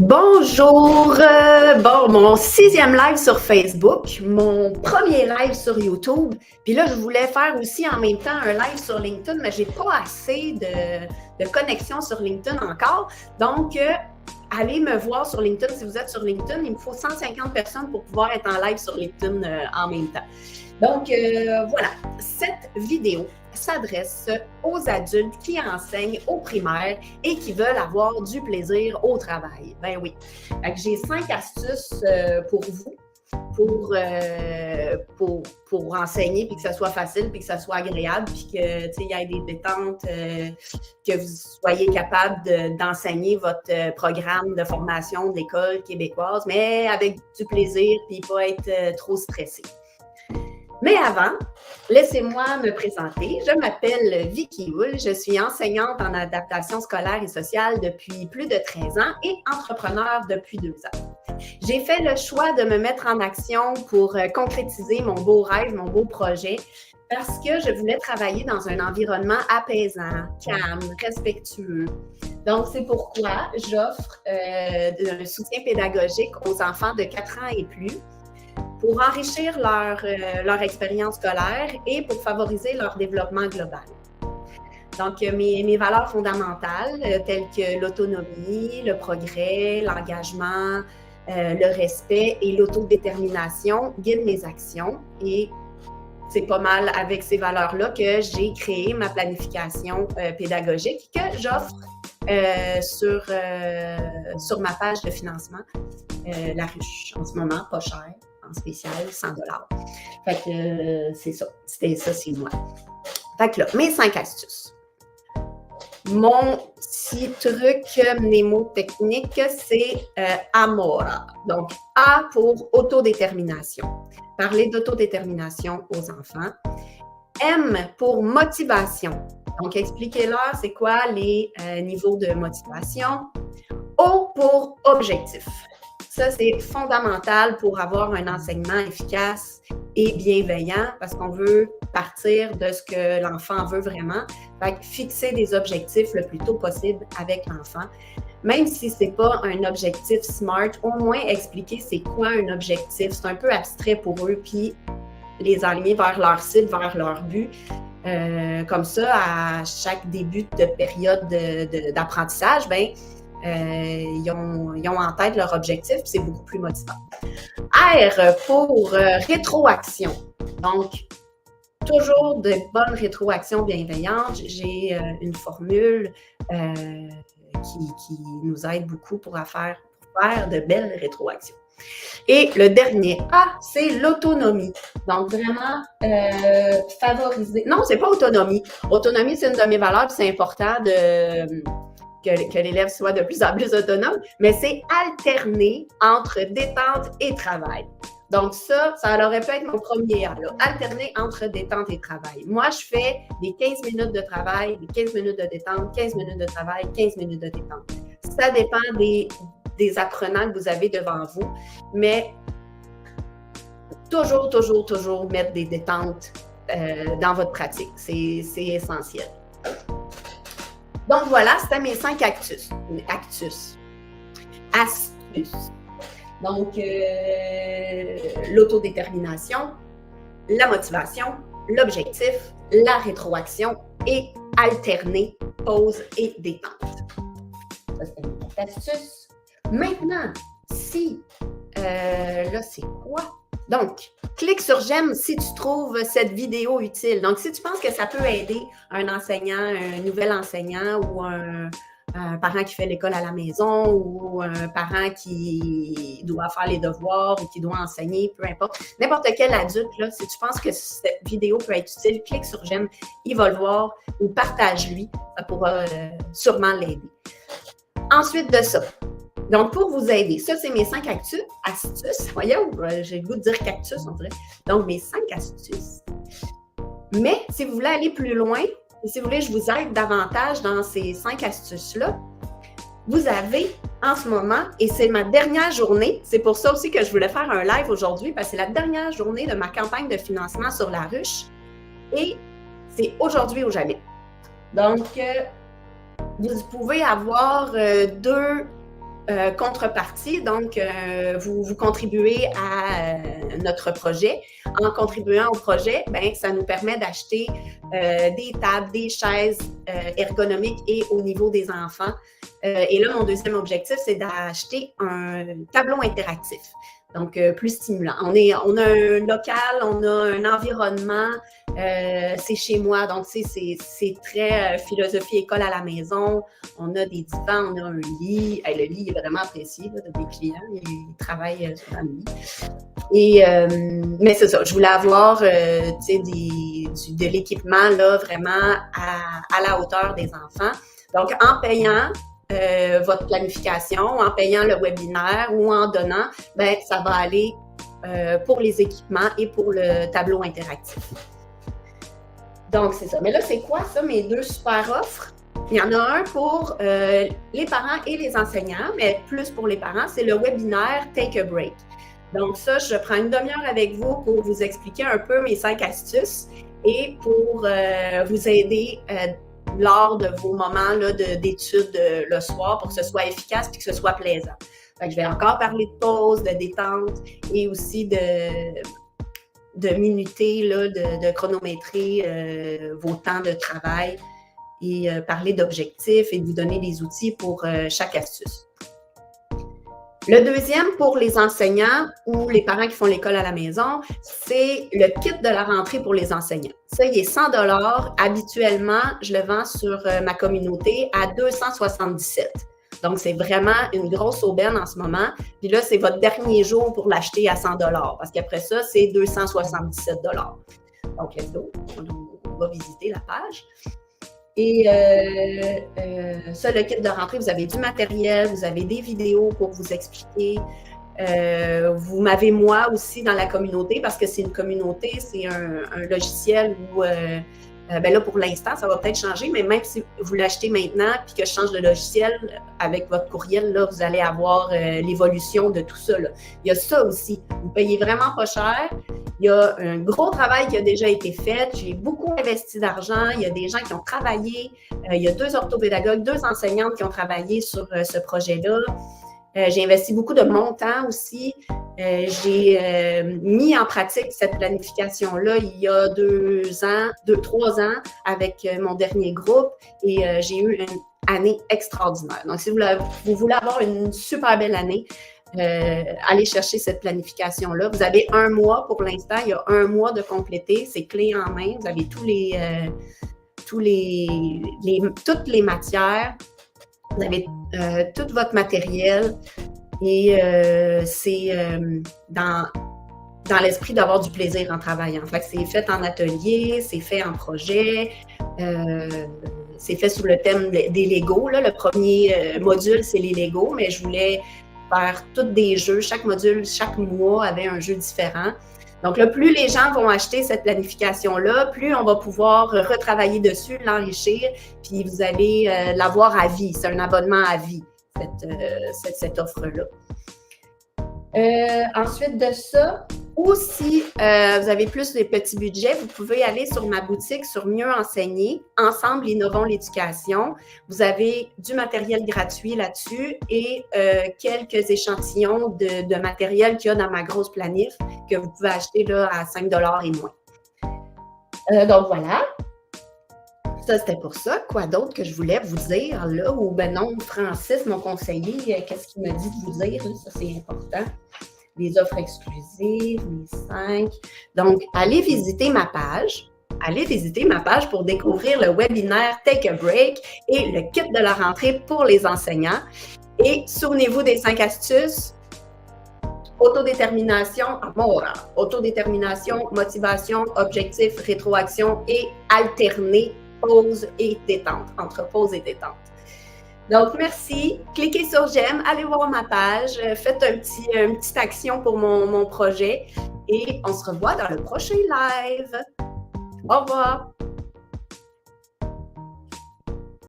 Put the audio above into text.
Bonjour! Mon 6e live sur Facebook, mon premier live sur YouTube. Puis là, je voulais faire aussi en même temps un live sur LinkedIn, mais j'ai pas assez de connexion sur LinkedIn encore. Donc, allez me voir sur LinkedIn si vous êtes sur LinkedIn. Il me faut 150 personnes pour pouvoir être en live sur LinkedIn en même temps. Donc, voilà, cette vidéo s'adresse aux adultes qui enseignent au primaire et qui veulent avoir du plaisir au travail. Ben oui. J'ai 5 astuces pour vous pour enseigner puis que ça soit facile puis que ça soit agréable puis que il y ait des détentes, que vous soyez capable d'enseigner votre programme de formation de l'école québécoise, mais avec du plaisir puis pas être trop stressé. Mais avant, laissez-moi me présenter. Je m'appelle Vicky Hull. Je suis enseignante en adaptation scolaire et sociale depuis plus de 13 ans et entrepreneur depuis 2 ans. J'ai fait le choix de me mettre en action pour concrétiser mon beau rêve, mon beau projet, parce que je voulais travailler dans un environnement apaisant, calme, respectueux. Donc, c'est pourquoi j'offre un soutien pédagogique aux enfants de 4 ans et plus, pour enrichir leur expérience scolaire et pour favoriser leur développement global. Donc, mes valeurs fondamentales, telles que l'autonomie, le progrès, l'engagement, le respect et l'autodétermination, guident mes actions. Et c'est pas mal avec ces valeurs-là que j'ai créé ma planification pédagogique que j'offre sur ma page de financement, La Ruche, en ce moment, pas cher. Spécial, 100 $. Fait que c'est ça. C'était ça, c'est moi. Fait que là, mes 5 astuces. Mon petit truc mnémotechnique, c'est Amora. Donc, A pour autodétermination. Parler d'autodétermination aux enfants. M pour motivation. Donc, expliquez-leur c'est quoi les niveaux de motivation. O pour objectif. Ça, c'est fondamental pour avoir un enseignement efficace et bienveillant parce qu'on veut partir de ce que l'enfant veut vraiment. Fait que fixer des objectifs le plus tôt possible avec l'enfant. Même si ce n'est pas un objectif SMART, au moins expliquer c'est quoi un objectif. C'est un peu abstrait pour eux, puis les aligner vers leur cible, vers leur but. Comme ça, à chaque début de période d'apprentissage, ils ont en tête leur objectif, puis c'est beaucoup plus motivant. R pour rétroaction. Donc, toujours de bonnes rétroactions bienveillantes. J'ai une formule qui nous aide beaucoup pour faire de belles rétroactions. Et le dernier A, c'est l'autonomie. Donc, vraiment favoriser. Non, c'est pas autonomie. Autonomie, c'est une de mes valeurs, puis c'est important que l'élève soit de plus en plus autonome, mais c'est alterner entre détente et travail. Donc ça aurait pu être mon premier A, là, alterner entre détente et travail. Moi, je fais des 15 minutes de travail, des 15 minutes de détente, 15 minutes de travail, 15 minutes de détente. Ça dépend des apprenants que vous avez devant vous, mais toujours mettre des détentes dans votre pratique. C'est essentiel. Donc voilà, c'était mes 5 astuces. Donc, l'autodétermination, la motivation, l'objectif, la rétroaction et alterner pause et détente. Ça, c'était mes 4 astuces. Maintenant, là, c'est quoi? Donc, clique sur j'aime si tu trouves cette vidéo utile. Donc, si tu penses que ça peut aider un enseignant, un nouvel enseignant ou un parent qui fait l'école à la maison ou un parent qui doit faire les devoirs ou qui doit enseigner, peu importe. N'importe quel adulte, là, si tu penses que cette vidéo peut être utile, clique sur j'aime, il va le voir ou partage-lui. Ça pourra sûrement l'aider. Ensuite de ça, donc, pour vous aider, ça, c'est mes 5 astuces. Voyons, j'ai le goût de dire cactus, on dirait. Donc, mes 5 astuces. Mais, si vous voulez aller plus loin, et si vous voulez que je vous aide davantage dans ces 5 astuces-là, vous avez en ce moment, et c'est ma dernière journée, c'est pour ça aussi que je voulais faire un live aujourd'hui, parce que c'est la dernière journée de ma campagne de financement sur La Ruche, et c'est aujourd'hui ou jamais. Donc, vous pouvez avoir 2 contrepartie, donc vous contribuez à notre projet. En contribuant au projet, ben, ça nous permet d'acheter des tables, des chaises ergonomiques et au niveau des enfants. Et là, mon deuxième objectif, c'est d'acheter un tableau interactif. Donc, plus stimulant. On a un local, on a un environnement, c'est chez moi, donc c'est très philosophie école à la maison. On a des divans, on a un lit. Le lit est vraiment apprécié là, de mes clients. Ils travaillent sur un lit. Et, mais c'est ça, je voulais avoir de l'équipement là, vraiment à la hauteur des enfants. Donc, en payant votre planification, en payant le webinaire ou en donnant, ben, ça va aller pour les équipements et pour le tableau interactif. Donc, c'est ça. Mais là, c'est quoi ça, mes deux super offres? Il y en a un pour les parents et les enseignants, mais plus pour les parents, c'est le webinaire Take a Break. Donc ça, je prends une demi-heure avec vous pour vous expliquer un peu mes 5 astuces et pour vous aider lors de vos moments d'études le soir pour que ce soit efficace et que ce soit plaisant. Fait que je vais encore parler de pause, de détente et aussi de minuter, là, de chronométrer vos temps de travail et parler d'objectifs et de vous donner des outils pour chaque astuce. Le deuxième, pour les enseignants ou les parents qui font l'école à la maison, c'est le kit de la rentrée pour les enseignants. Ça, il est 100 $. Habituellement, je le vends sur ma communauté à 277. Donc, c'est vraiment une grosse aubaine en ce moment. Puis là, c'est votre dernier jour pour l'acheter à 100 $. Parce qu'après ça, c'est 277 $. Donc, let's go. On va visiter la page. Et ça, le kit de rentrée, vous avez du matériel, vous avez des vidéos pour vous expliquer. Vous m'avez moi aussi dans la communauté parce que c'est une communauté, c'est un logiciel où, ben là pour l'instant, ça va peut-être changer, mais même si vous l'achetez maintenant puis que je change de logiciel avec votre courriel, là, vous allez avoir l'évolution de tout ça. Là. Il y a ça aussi. Vous payez vraiment pas cher. Il y a un gros travail qui a déjà été fait. J'ai beaucoup investi d'argent. Il y a des gens qui ont travaillé. Il y a 2 orthopédagogues, 2 enseignantes qui ont travaillé sur ce projet-là. J'ai investi beaucoup de mon temps aussi. J'ai mis en pratique cette planification-là il y a 3 ans avec mon dernier groupe et j'ai eu une année extraordinaire. Donc, si vous voulez avoir une super belle année, allez chercher cette planification-là. Vous avez 1 mois pour l'instant. Il y a 1 mois de compléter. C'est clé en main. Vous avez toutes les matières. Vous avez tout votre matériel et c'est dans l'esprit d'avoir du plaisir en travaillant. Fait que c'est fait en atelier, c'est fait en projet, c'est fait sous le thème des Legos. Là. Le premier module, c'est les Legos, mais je voulais faire tous des jeux. Chaque module, chaque mois avait un jeu différent. Donc là, plus les gens vont acheter cette planification-là, plus on va pouvoir retravailler dessus, l'enrichir, puis vous allez l'avoir à vie. C'est un abonnement à vie, cette offre-là. Ensuite de ça, ou si vous avez plus de petits budgets, vous pouvez aller sur ma boutique sur Mieux enseigner, Ensemble innovons l'éducation. Vous avez du matériel gratuit là-dessus et quelques échantillons de matériel qu'il y a dans ma grosse planif que vous pouvez acheter là, à 5 $ et moins. Donc voilà. Ça, c'était pour ça. Quoi d'autre que je voulais vous dire là? Ou ben non, Francis, mon conseiller, qu'est-ce qu'il me dit de vous dire? Ça, c'est important. Les offres exclusives, les 5. Donc, allez visiter ma page. Allez visiter ma page pour découvrir le webinaire Take a Break et le kit de la rentrée pour les enseignants. Et souvenez-vous des 5 astuces. Autodétermination, autodétermination, motivation, objectif, rétroaction et alterner pause et détente, entre pause et détente. Donc, merci. Cliquez sur j'aime, allez voir ma page, faites une petite action pour mon projet et on se revoit dans le prochain live. Au revoir.